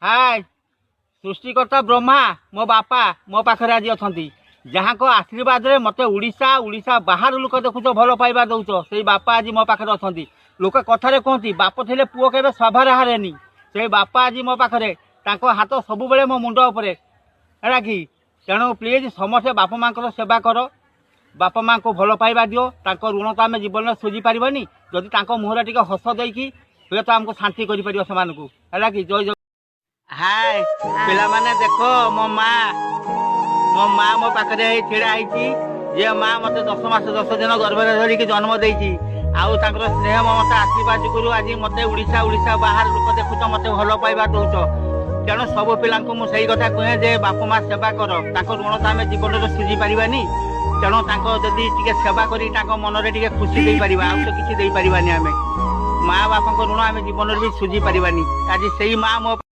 हाय सृष्टिकर्ता ब्रह्मा मो बापा मो पाखे आज अच्छा जहाँ को आशीर्वाद रे मते उड़ीसा उड़ीसा बाहर लोक देखुच भल पाइबा दौच से बापा आज मो पाखे अच्छा लोक कथारे कहती बाप थे पुओ के सभार हारेनी से बापा आज मो पाखे हाथ सब बेले मो मुंड उपरे है कि तेणु प्लीज समस्ते बापा माँ सेवा कर बापा माँ को भल पाइबा दियो ऋण तो आम जीवन में सुझी पारनी जदि मुहर टे हस देकी हुए तो आमको शांति कर है कि जय जय हाय पिला माने देखो मो माँ मो पाखे छिड़ा जे माँ मत 10 मास 10 दिन गर्भ धरिकी जन्म देती आउ स्नेह ममता आशीर्वाद गुरु आज मत उड़ीसा उड़ीसा बाहर लोक देखुच मत भल पाइबा दौच तेणु सब पिला मुझे कथा कहे जे बापा माँ सेवा कर ऋण तो आम जीवन में सुझी पारानी तेणु जदि टे सेवा कर मन में खुशी दे पार आउ तो किसी दे पारानी आम माँ बापा ऋण आम जीवन में भी सुझी पारानी आज से माँ मो